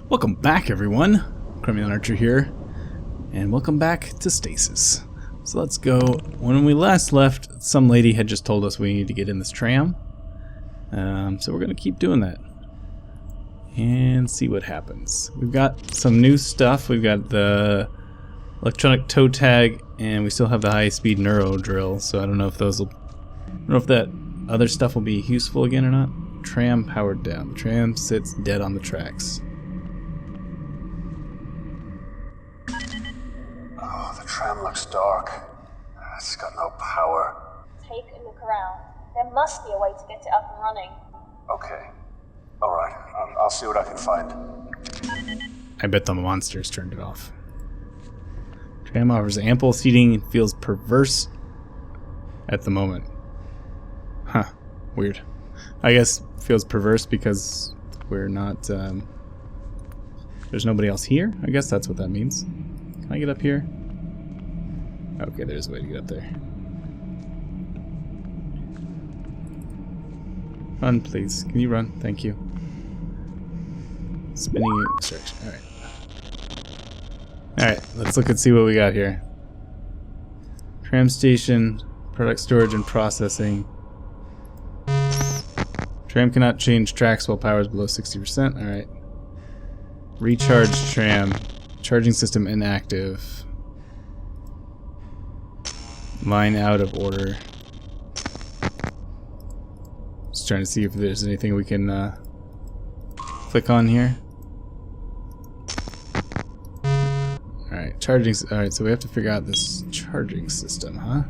Welcome back, everyone. Criminal Archer here, and welcome back to Stasis. So let's go. When we last left, some lady had just told us we need to get in this tram. So we're going to keep doing that and see what happens. We've got some new stuff. We've got the electronic toe tag, and we still have the high-speed neuro drill. So I don't know if those will. I don't know if that other stuff will be useful again or not. Tram powered down. The tram sits dead on the tracks. Oh, the tram looks dark. It's got no power. Take a look around. There must be a way to get it up and running. Okay. Alright, I'll see what I can find. I bet the monsters turned it off. Tram offers ample seating and feels perverse at the moment. Huh. Weird. I guess feels perverse because we're not, there's nobody else here? I guess that's what that means. Can I get up here? Okay, there's a way to get up there. Run, please. Can you run? Thank you. Spinning direction. Alright. Alright, let's look and see what we got here. Tram station, product storage and processing. Tram cannot change tracks while power is below 60%. Alright. Recharge tram. Charging system inactive. Line out of order. Just trying to see if there's anything we can click on here. Alright, charging. Alright, so we have to figure out this charging system, huh?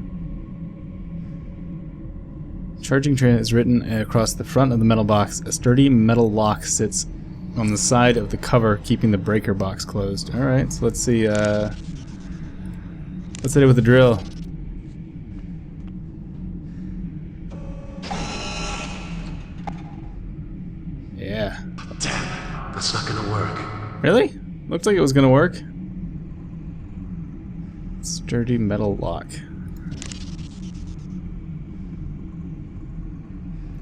Charging tray is written across the front of the metal box. A sturdy metal lock sits on the side of the cover, keeping the breaker box closed. Alright, so let's see, let's hit it with the drill. Yeah. That's not gonna work. Really? Looks like it was gonna work. Sturdy metal lock.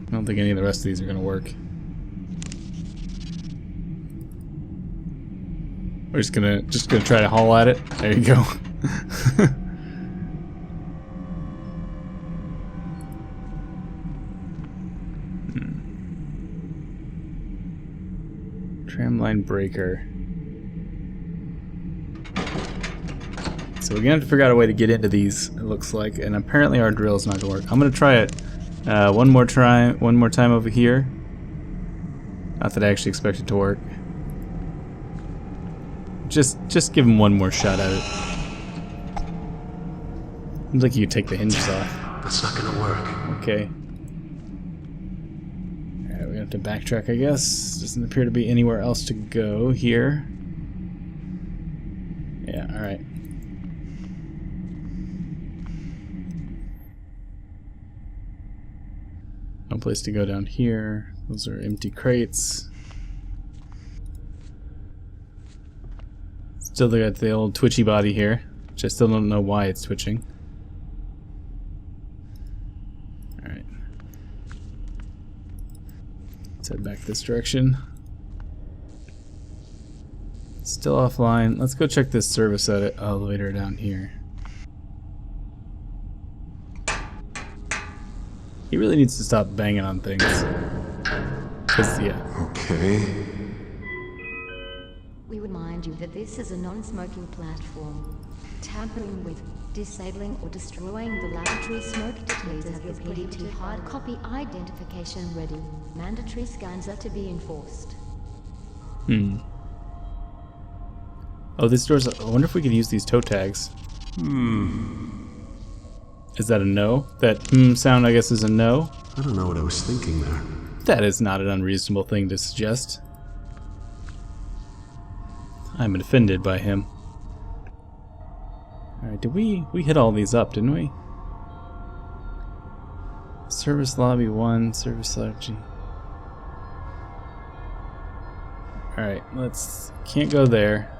I don't think any of the rest of these are gonna work. We're just gonna try to haul at it. There you go. Tramline breaker. So we're gonna have to figure out a way to get into these, it looks like, and apparently our drill's not gonna work. I'm gonna try it one more time over here. Not that I actually expect it to work. Just give him one more shot at it. Seems like you could take the hinges off. That's not gonna work. Okay. Alright, we have to backtrack, I guess. Doesn't appear to be anywhere else to go here. Yeah, alright. No place to go down here. Those are empty crates. Still got the old twitchy body here, which I still don't know why it's twitching. Alright. Let's head back this direction. Still offline. Let's go check this service elevator down here. He really needs to stop banging on things. 'Cause, yeah. Okay. We remind you that this is a non-smoking platform. Tampering with, disabling or destroying the laboratory smoke detectors have your PDT hard copy identification ready. Mandatory scans are to be enforced. Oh, this door's... I wonder if we could use these toe tags. Is that a no? That sound, I guess, is a no? I don't know what I was thinking there. That is not an unreasonable thing to suggest. I'm offended by him. Alright, did we hit all these up, didn't we? Service lobby 1, service lobby... Alright, can't go there.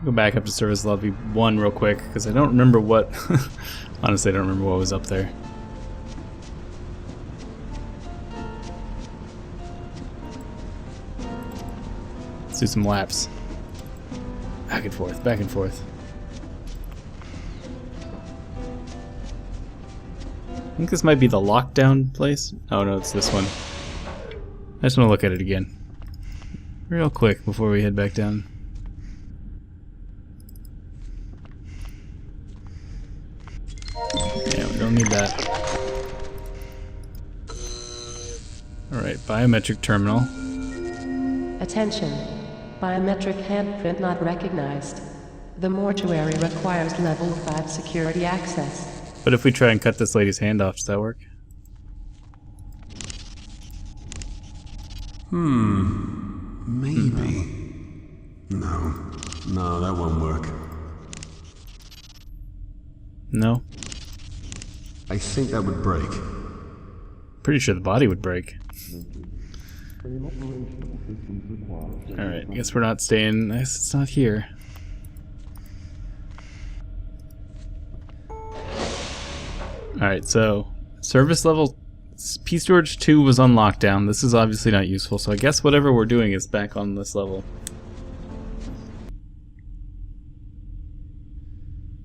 Go back up to service lobby 1 real quick, because I don't remember what... Honestly, I don't remember what was up there. Let's do some laps. Back and forth, back and forth. I think this might be the lockdown place. Oh no, it's this one. I just want to look at it again. Real quick before we head back down. Yeah, we don't need that. Alright, biometric terminal. Attention. Biometric handprint not recognized. The mortuary requires level 5 security access. But if we try and cut this lady's hand off, does that work? Maybe. No, that won't work. No? I think that would break. Pretty sure the body would break. Alright, I guess we're not staying. I guess it's not here. Alright, so service level P storage 2 was on lockdown. This is obviously not useful, so I guess whatever we're doing is back on this level.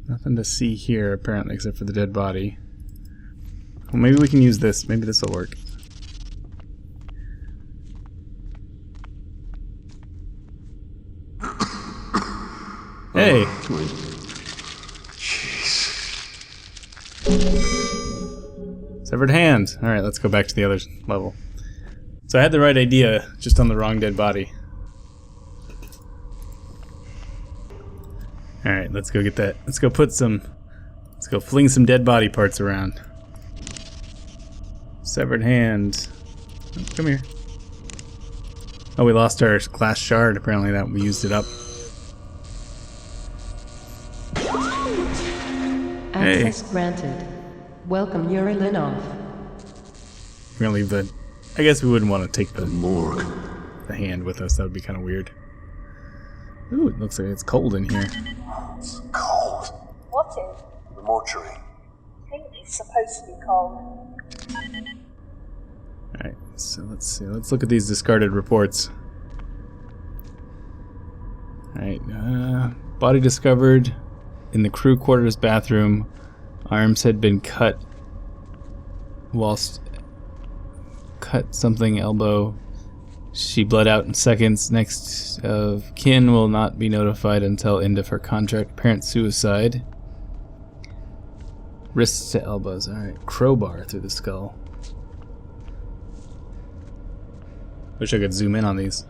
Nothing to see here apparently except for the dead body. Well, maybe we can use this. Maybe this will work. Hey! Severed hand. Alright, let's go back to the other level. So I had the right idea, just on the wrong dead body. Alright, let's go get that. Let's go fling some dead body parts around. Severed hand. Oh, come here. Oh, we lost our glass shard. Apparently that we used it up. Access granted. Welcome, Yuri Linov. We're gonna leave the... I guess we wouldn't want to take the Morgue. the hand with us. That would be kind of weird. Ooh, it looks like it's cold in here. It's cold. What is? The mortuary. I think it's supposed to be cold. Alright, so let's see. Let's look at these discarded reports. Alright, body discovered in the crew quarters bathroom. Arms had been cut whilst cut something elbow. She bled out in seconds. Next of kin will not be notified until end of her contract. Apparent suicide. Wrists to elbows. Alright, crowbar through the skull. Wish I could zoom in on these.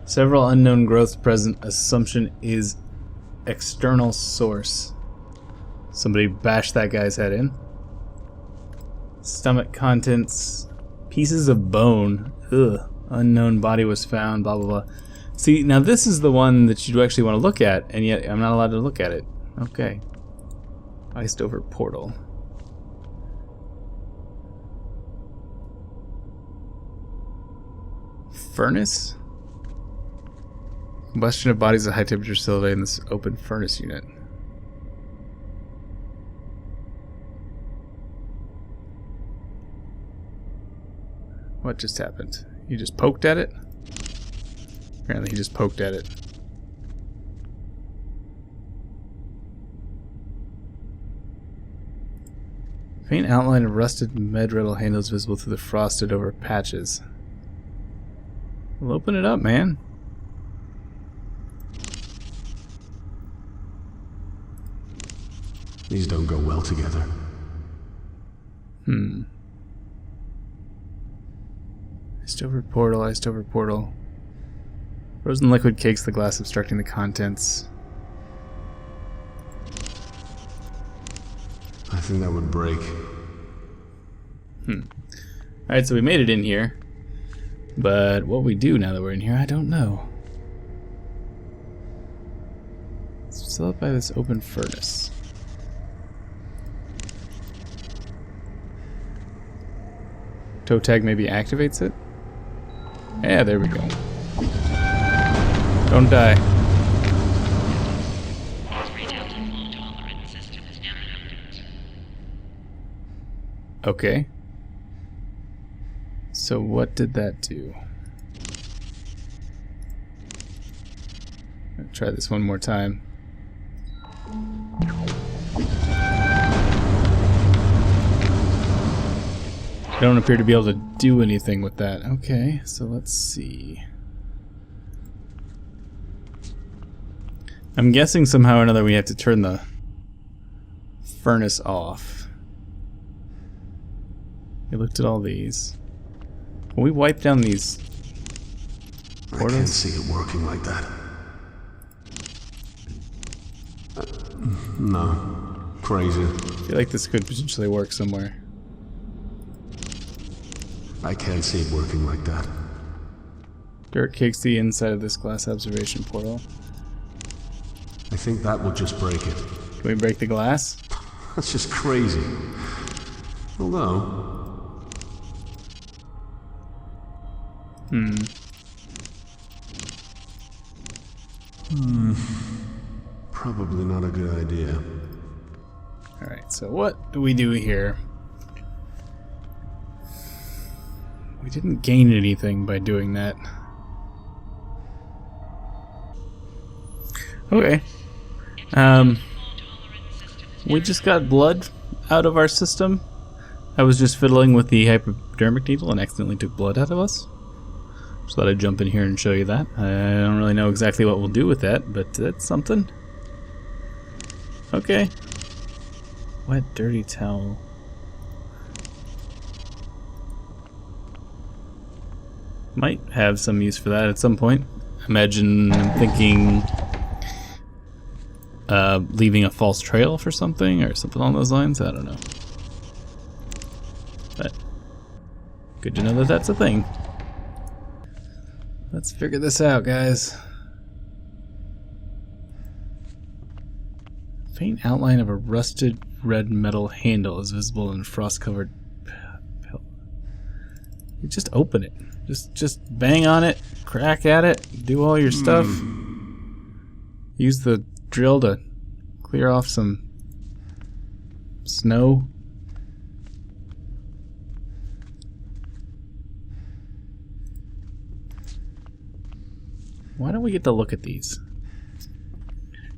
Several unknown growths present. Assumption is external source. Somebody bashed that guy's head in. Stomach contents. Pieces of bone. Ugh. Unknown body was found. Blah, blah, blah. See, now this is the one that you actually want to look at, and yet I'm not allowed to look at it. Okay. Iced over portal. Furnace? Combustion of bodies at high temperature still elevated in this open furnace unit. What just happened? You just poked at it? Apparently he just poked at it. Faint outline of rusted med-riddle handles visible through the frosted over patches. Well, open it up, man. These don't go well together. Iced over portal, iced over portal. Frozen liquid cakes the glass, obstructing the contents. I think that would break. Alright, so we made it in here. But what we do now that we're in here, I don't know. It's still up by this open furnace. Toe tag maybe activates it? Yeah, there we go. Don't die. Okay. So what did that do? Try this one more time. I don't appear to be able to do anything with that. Okay, so let's see. I'm guessing somehow or another we have to turn the furnace off. We looked at all these. Can we wipe down these portals? I can't see it working like that. No. Crazy. I feel like this could potentially work somewhere. I can't see it working like that. Dirt cakes the inside of this glass observation portal. I think that will just break it. Can we break the glass? That's just crazy. Although... Probably not a good idea. Alright, so what do we do here? We didn't gain anything by doing that. Okay. We just got blood out of our system. I was just fiddling with the hypodermic needle and accidentally took blood out of us. Just thought I'd jump in here and show you that. I don't really know exactly what we'll do with that, but that's something. Okay. Wet, dirty towel. Might have some use for that at some point. Imagine thinking leaving a false trail for something or something along those lines. I don't know. But good to know that that's a thing. Let's figure this out, guys. Faint outline of a rusted red metal handle is visible in frost-covered pill. You just open it. Just bang on it, crack at it, do all your stuff. Use the drill to clear off some snow. Why don't we get to look at these?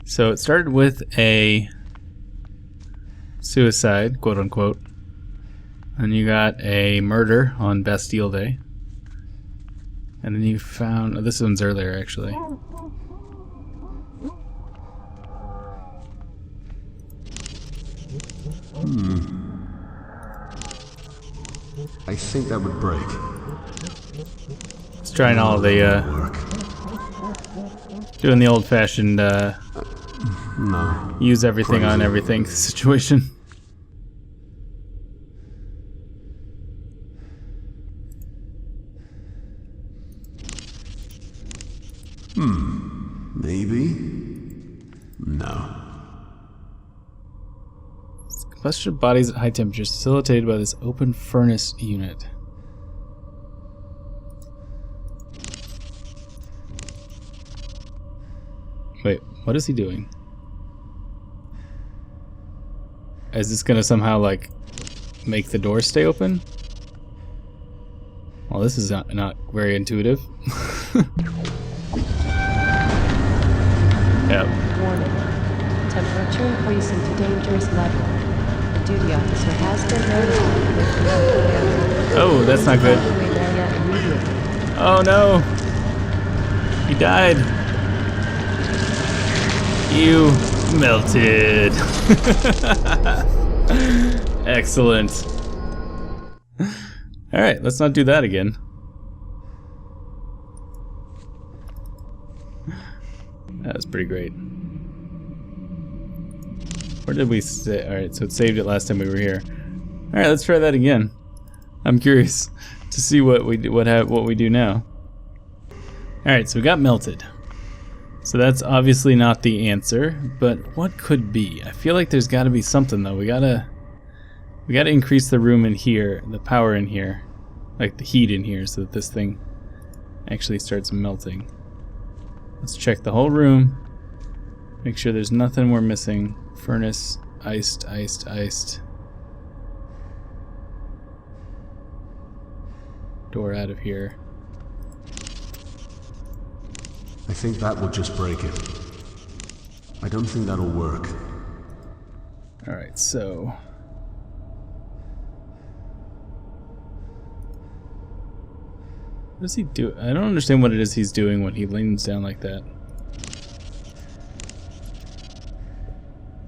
So it started with a suicide, quote unquote, and you got a murder on Bastille Day. And then you found... Oh, this one's earlier, actually. I think that would break. It's trying all the, Work. doing the old-fashioned, No. use everything on everything situation. Maybe? No. Combustion bodies at high temperatures facilitated by this open furnace unit. Wait, what is he doing? Is this gonna somehow, like, make the door stay open? Well, this is not very intuitive. Yep. Warning. Temperature increasing to dangerous level. The duty officer has been notified. Oh, that's not good. Oh no! He died. You melted. Excellent. Alright, let's not do that again. That was pretty great. Where did we stay? Alright, so it saved it last time we were here. Alright, let's try that again. I'm curious to see what we do now. Alright, so we got melted. So that's obviously not the answer, but what could be? I feel like there's gotta be something though. We gotta increase the room in here, the power in here, like the heat in here, so that this thing actually starts melting. Let's check the whole room. Make sure there's nothing we're missing. Furnace, iced, iced, iced. Door out of here. I think that will just break it. I don't think that'll work. Alright, so... what does he do? I don't understand what it is he's doing when he leans down like that.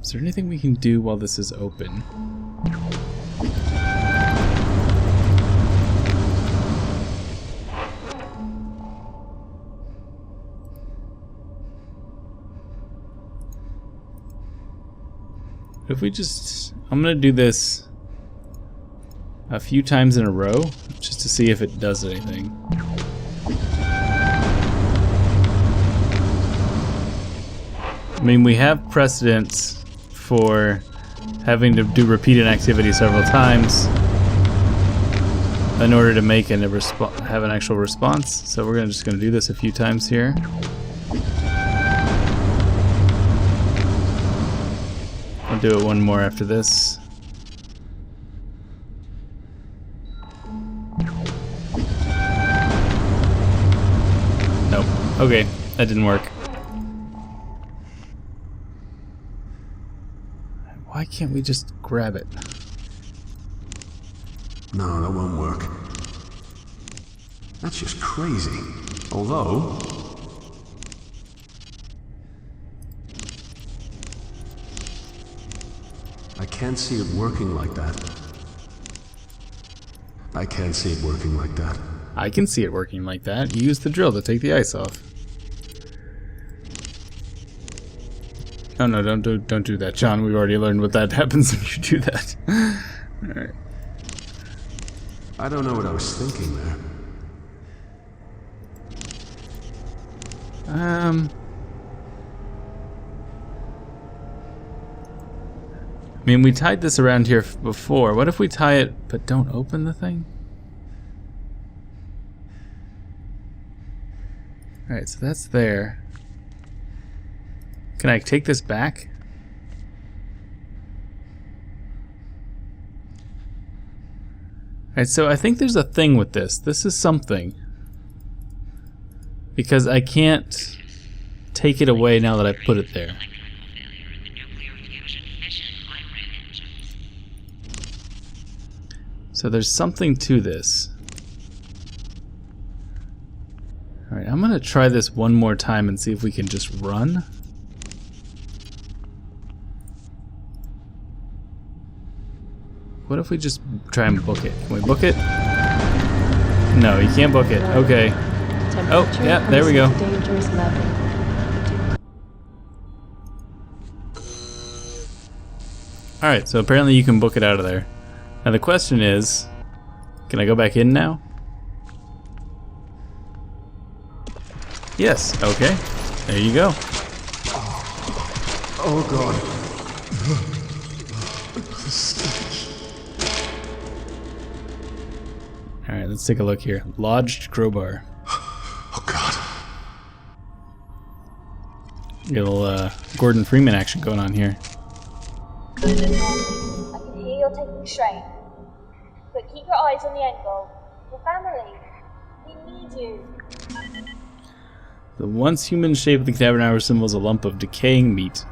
Is there anything we can do while this is open? If we just... I'm gonna do this a few times in a row, just to see if it does anything. I mean, we have precedents for having to do repeated activity several times in order to make have an actual response. So we're just gonna do this a few times here. I'll do it one more after this. Nope. Okay, that didn't work. Why can't we just grab it? No, that won't work. That's just crazy. Although... I can't see it working like that. I can't see it working like that. I can see it working like that. You use the drill to take the ice off. Oh no, don't do that, John. We've already learned what that happens when you do that. Alright. I don't know what I was thinking there. I mean, we tied this around here before. What if we tie it, but don't open the thing? Alright, so that's there. Can I take this back? Alright, so I think there's a thing with this. This is something. Because I can't take it away now that I put it there. So there's something to this. Alright, I'm gonna try this one more time and see if we can just run. What if we just try and book it? Can we book it? No, you can't book it. Okay. Oh, yeah, there we go. Alright, so apparently you can book it out of there. Now the question is, can I go back in now? Yes, okay. There you go. Oh god. Alright, let's take a look here. Lodged crowbar. Oh god. Get a little Gordon Freeman action going on here. I can hear you're taking strain. But keep your eyes on the end goal. Your family. We need you. The once human shape of the cadaver resembles a lump of decaying meat.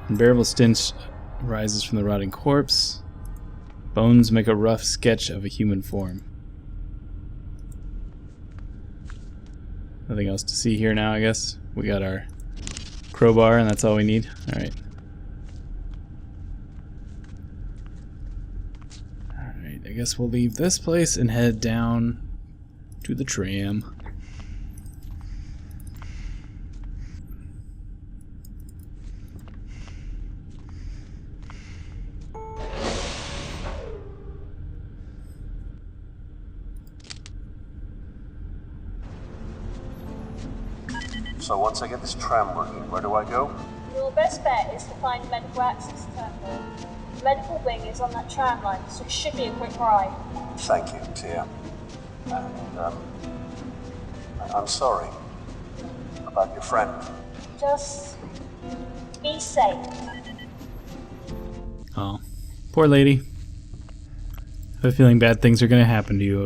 Unbearable stench rises from the rotting corpse. Bones make a rough sketch of a human form. Nothing else to see here now, I guess. We got our crowbar, and that's all we need. Alright. Alright, I guess we'll leave this place and head down to the tram. So once I get this tram working, where do I go? Your best bet is to find the medical access terminal. The medical wing is on that tram line, so it should be a quick ride. Thank you, Tia. And, I'm sorry about your friend. Just be safe. Oh, poor lady. I have a feeling bad things are going to happen to you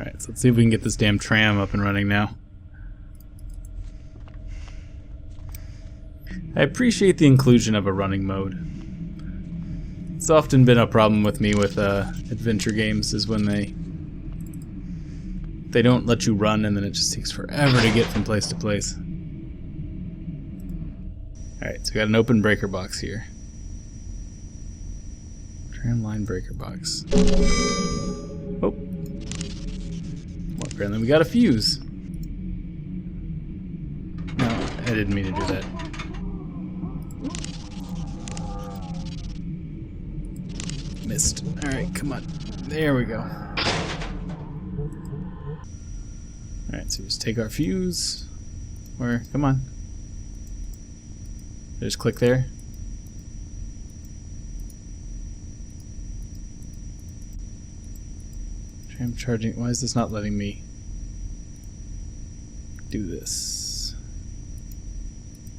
Alright, so let's see if we can get this damn tram up and running now. I appreciate the inclusion of a running mode. It's often been a problem with me with adventure games, is when they don't let you run and then it just takes forever to get from place to place. Alright, so we got an open breaker box here. Tram line breaker box. Oh. Well, apparently we got a fuse. No, I didn't mean to do that. Missed. Alright, come on. There we go. Alright, so just take our fuse. Or, come on. Just click there. Tram charging. Why is this not letting me do this?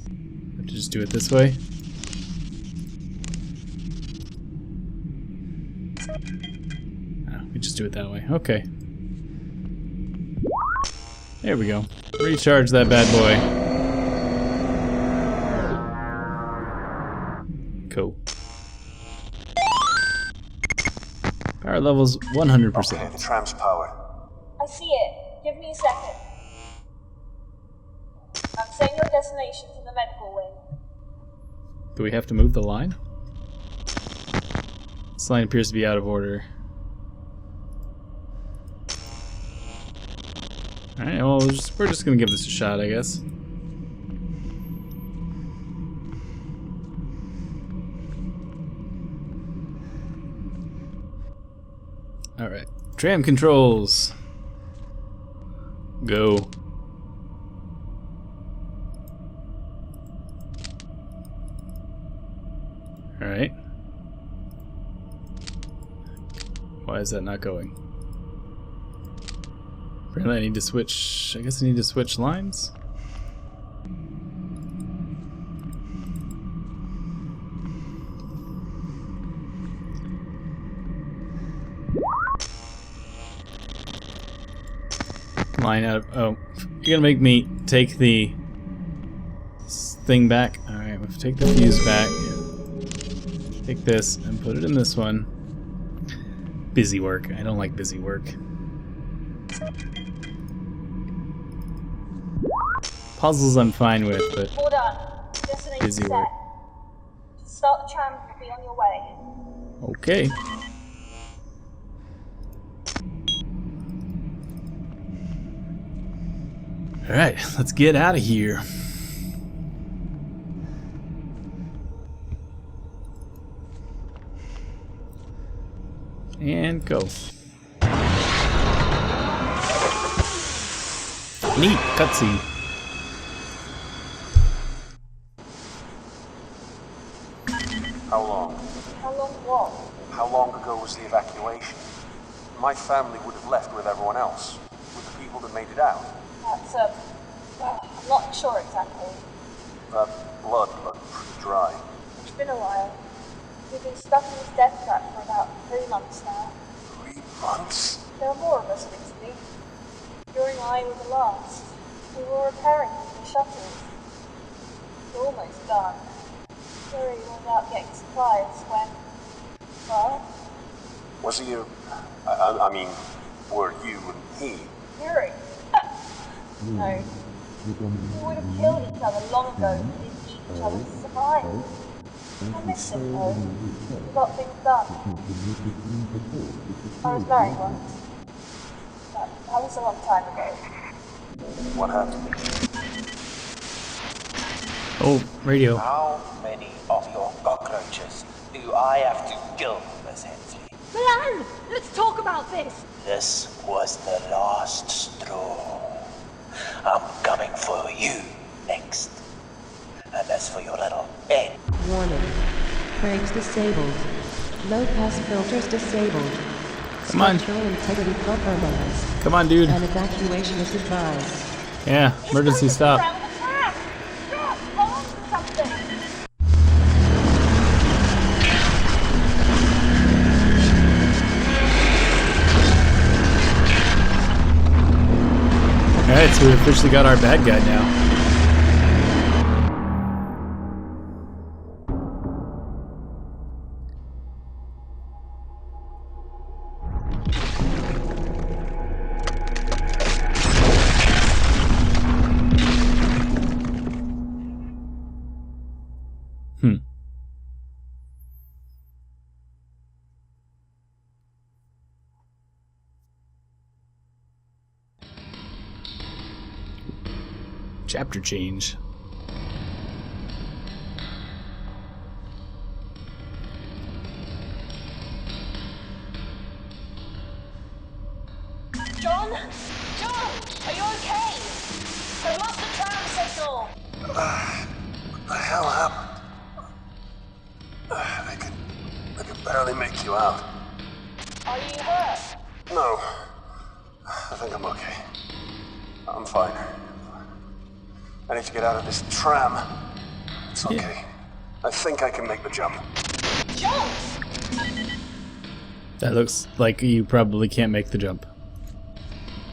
I have to just do it this way. Oh, we just do it that way. Okay. There we go. Recharge that bad boy. Cool. Power level's 100%. Okay, the tram's powered. I see it. Give me a second. I'm setting your destination to the medical wing. Do we have to move the line? This line appears to be out of order. Alright, well, we're just gonna give this a shot, I guess. Alright, tram controls. Go. Alright. Why is that not going? Apparently I need to switch... I guess I need to switch lines? Line out of... Oh. You're gonna make me take the thing back? Alright, we'll take the fuse back. Take this and put it in this one. Busy work. I don't like busy work. Puzzles I'm fine with, but All done. Destination busy set. work. Start the tram. Will be on your way. Okay. Alright, let's get out of here. And go. Neat cutscene. How long? How long what? How long ago was the evacuation? My family would have left with everyone else, with the people that made it out. That's I'm not sure exactly. That blood looked pretty dry. It's been a while. We've been stuck in this death trap for about 3 months now. 3 months? There are more of us recently. You and I were the last. We were repairing the shuttles. We're almost done. Yuri was out getting supplies when... Well, Was he I mean, were you and he? Yuri. No. We would have killed each other long ago if we didn't eat each other's supplies. I miss him though. We got things done. I was married once. But that was a long time ago. What happened? Oh, radio. How many of your cockroaches do I have to kill, Miss Hensley? Milan, let's talk about this. This was the last straw. I'm coming for you next. And as for your little head, Warning. Brakes disabled. Low pass filters disabled. Come on. Structural integrity compromised. Come on, dude. And evacuation is advised. Yeah, emergency stop. Around the tram! Stop! Hold on to something! So we officially got our bad guy now. Chapter change. John? John, are you okay? I've lost the tram signal. What the hell happened? I can barely make you out. Are you hurt? No. I think I'm okay. I'm fine. I need to get out of this tram. It's okay. Yeah. I think I can make the jump. Jump! That looks like you probably can't make the jump.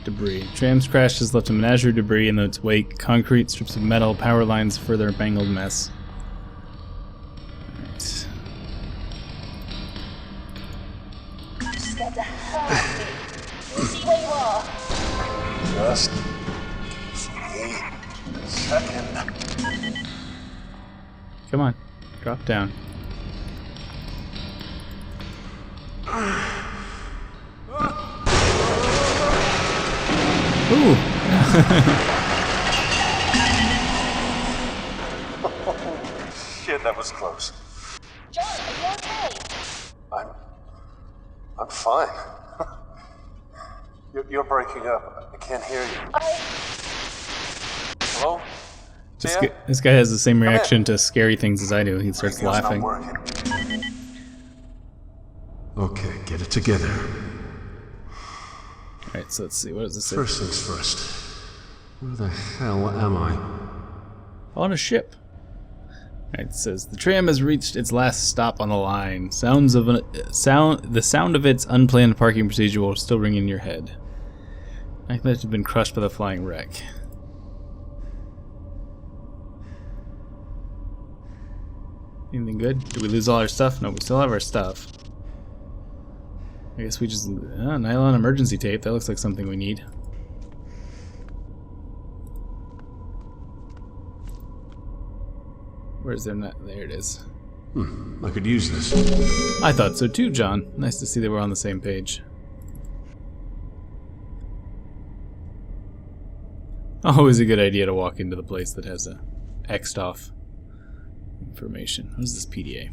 Debris. Tram's crash has left a menagerie of debris in its wake. Concrete, strips of metal, power lines, further mangled mess. Alright. I'm scared to hurt me. You see where you are? Just a second. Come on. Drop down. Ooh. Shit, that was close. John, are you okay? I'm fine. You're breaking up. I can't hear you. Hello? This guy has the same reaction to scary things as I do. He starts Radio's not laughing. working. Okay, get it together. Alright, so let's see. What does this say? First things first. Where the hell am I? On a ship. Alright, it says the tram has reached its last stop on the line. The sound of its unplanned parking procedure will still ring in your head. I think that have been crushed by the flying wreck. Anything good? Did we lose all our stuff? No, we still have our stuff. I guess we just... nylon emergency tape. That looks like something we need. Where's their net? There it is. I could use this. I thought so too, John. Nice to see that we're on the same page. Always a good idea to walk into the place that has a X'd off information. What is this PDA?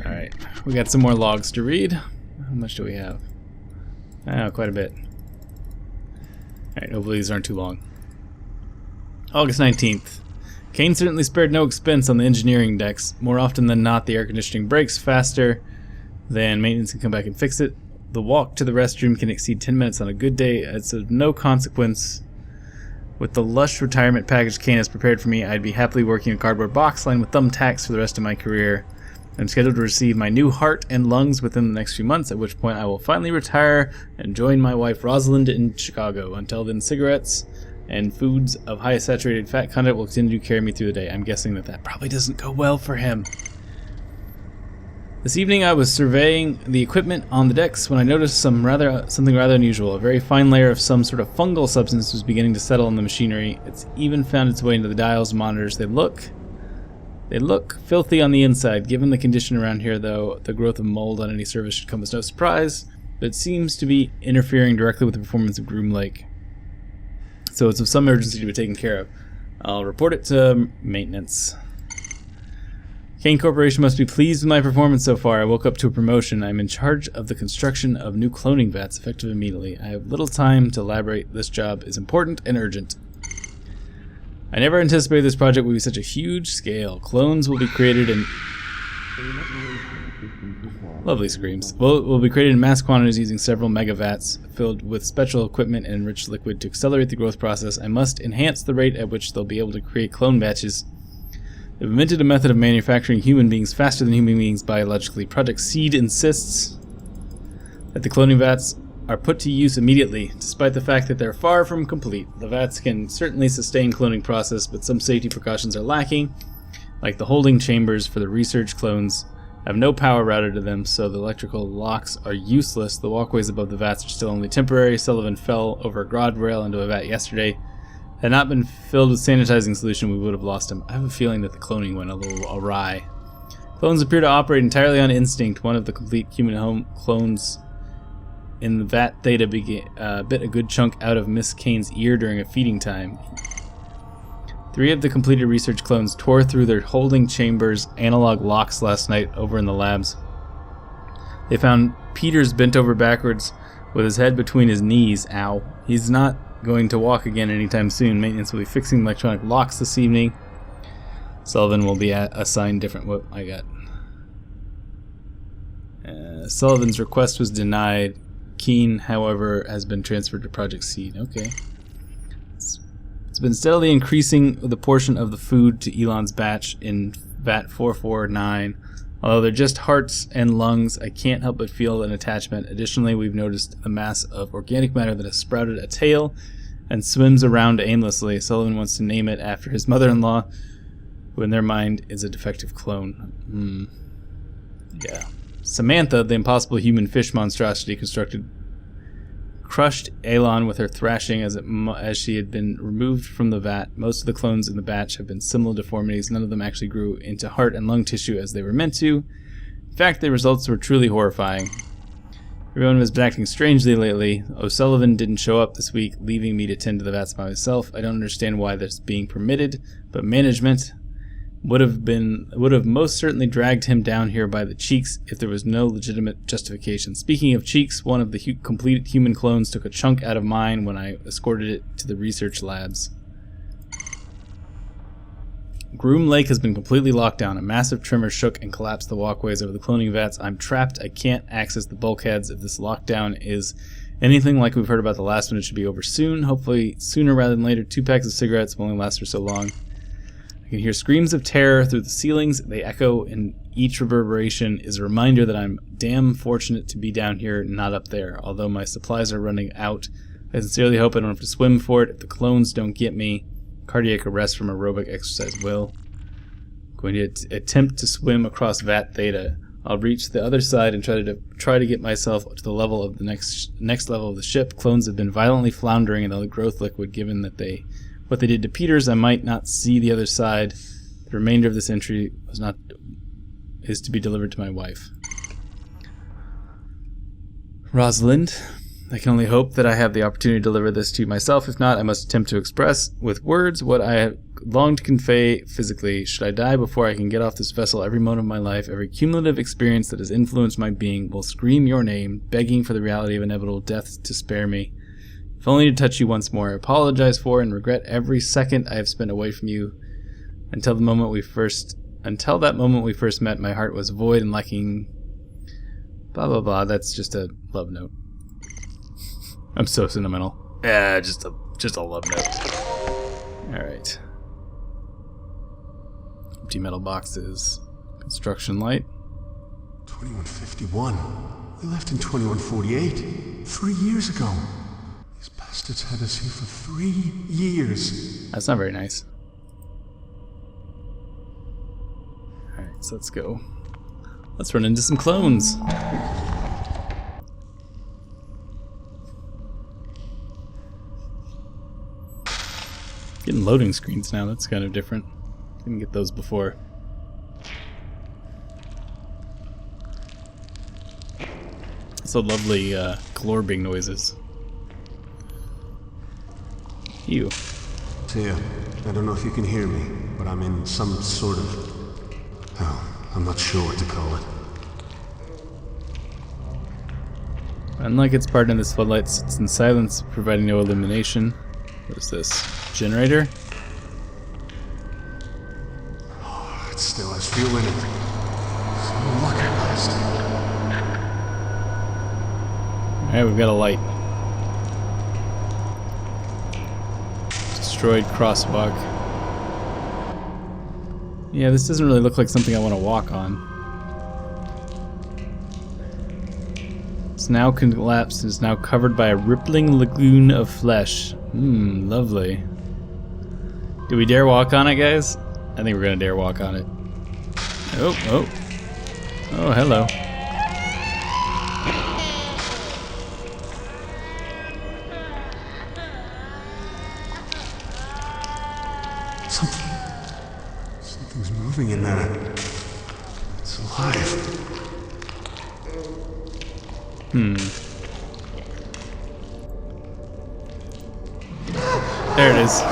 Alright, we got some more logs to read. How much do we have? Oh, quite a bit. Alright, hopefully these aren't too long. August 19th. Kane certainly spared no expense on the engineering decks. More often than not, the air conditioning breaks faster than maintenance can come back and fix it. The walk to the restroom can exceed 10 minutes on a good day. It's of no consequence. With the lush retirement package Kane has prepared for me, I'd be happily working a cardboard box lined with thumbtacks for the rest of my career. I'm scheduled to receive my new heart and lungs within the next few months, at which point I will finally retire and join my wife Rosalind in Chicago. Until then, cigarettes and foods of high saturated fat content will continue to carry me through the day. I'm guessing that probably doesn't go well for him. This evening I was surveying the equipment on the decks when I noticed something rather unusual. A very fine layer of some sort of fungal substance was beginning to settle on the machinery. It's even found its way into the dials and monitors. They look filthy on the inside. Given the condition around here, though, the growth of mold on any surface should come as no surprise, but it seems to be interfering directly with the performance of Groomlake. So it's of some urgency to be taken care of. I'll report it to maintenance. Kane Corporation must be pleased with my performance so far. I woke up to a promotion. I'm in charge of the construction of new cloning vats, effective immediately. I have little time to elaborate. This job is important and urgent. I never anticipated this project would be such a huge scale. Clones will be created in... Lovely screams. Will be created in mass quantities using several megavats filled with special equipment and enriched liquid to accelerate the growth process. I must enhance the rate at which they'll be able to create clone batches. They've invented a method of manufacturing human beings faster than human beings biologically. Project Seed insists that the cloning vats are put to use immediately, despite the fact that they're far from complete. The vats can certainly sustain cloning process, but some safety precautions are lacking, like the holding chambers for the research clones have no power routed to them, so the electrical locks are useless. The walkways above the vats are still only temporary. Sullivan fell over a guard rail into a vat yesterday. Had not been filled with sanitizing solution, we would have lost him. I have a feeling that the cloning went a little awry. Clones appear to operate entirely on instinct. One of the complete human home clones in the vat theta bit a good chunk out of Miss Kane's ear during a feeding time. 3 of the completed research clones tore through their holding chambers analog locks last night over in the labs. They found Peters bent over backwards with his head between his knees. Ow. He's not going to walk again anytime soon. Maintenance will be fixing electronic locks this evening. Sullivan will be assigned different... What I got? Sullivan's request was denied. Keene, however, has been transferred to Project Seed. Okay. It's been steadily increasing the portion of the food to Elon's batch in VAT 449. Although they're just hearts and lungs, I can't help but feel an attachment. Additionally, we've noticed a mass of organic matter that has sprouted a tail and swims around aimlessly. Sullivan wants to name it after his mother-in-law, who in their mind is a defective clone. Yeah. Samantha, the impossible human fish monstrosity crushed Elon with her thrashing as she had been removed from the vat. Most of the clones in the batch have been similar deformities. None of them actually grew into heart and lung tissue as they were meant to. In fact, the results were truly horrifying. Everyone has been acting strangely lately. O'Sullivan didn't show up this week, leaving me to tend to the vats by myself. I don't understand why this is being permitted, but management would have most certainly dragged him down here by the cheeks if there was no legitimate justification. Speaking of cheeks, one of the completed human clones took a chunk out of mine when I escorted it to the research labs. Groomlake has been completely locked down. A massive tremor shook and collapsed the walkways over the cloning vats. I'm trapped. I can't access the bulkheads. If this lockdown is anything like we've heard about the last one, it should be over soon. Hopefully sooner rather than later. 2 packs of cigarettes will only last for so long. I can hear screams of terror through the ceilings. They echo, and each reverberation is a reminder that I'm damn fortunate to be down here, not up there. Although my supplies are running out, I sincerely hope I don't have to swim for it. If the clones don't get me, cardiac arrest from aerobic exercise will. I'm going to attempt to swim across Vat Theta. I'll reach the other side and try to get myself to the level of the next level of the ship. Clones have been violently floundering in the growth liquid. Given that what they did to Peters, I might not see the other side. The remainder of this entry is to be delivered to my wife. Rosalind, I can only hope that I have the opportunity to deliver this to you myself. If not, I must attempt to express with words what I long to convey physically. Should I die before I can get off this vessel, every moment of my life, every cumulative experience that has influenced my being will scream your name, begging for the reality of inevitable death to spare me. If only to touch you once more. I apologize for and regret every second I have spent away from you. Until that moment we first met, my heart was void and lacking. Blah blah blah. That's just a love note. I'm so sentimental. Yeah, just a love note. All right. Empty metal boxes. Construction light. 2151. We left in 2148. 3 years ago. These bastards had us here for 3 years. That's not very nice. Alright, so let's go. Let's run into some clones. Getting loading screens now, that's kind of different. Didn't get those before. So lovely glorbing noises. Ew. Tia, I don't know if you can hear me, but I'm in some sort of... hell, I'm not sure what to call it. Unlike its partner, this floodlight sits in silence, providing no illumination. What is this? Generator? Oh, it still has fuel in it. Some luck at last. Alright, we've got a light. Destroyed crosswalk. Yeah, this doesn't really look like something I want to walk on. It's now collapsed and is now covered by a rippling lagoon of flesh. Lovely. Do we dare walk on it, guys? I think we're gonna dare walk on it. Oh, hello. Something's moving in there. It's alive. There it is. I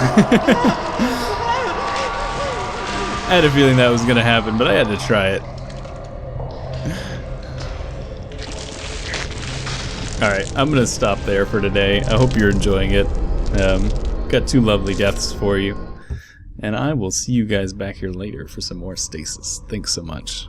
had a feeling that was gonna happen, but I had to try it. Alright, I'm gonna stop there for today. I hope you're enjoying it. Got 2 lovely deaths for you. And I will see you guys back here later for some more Stasis. Thanks so much.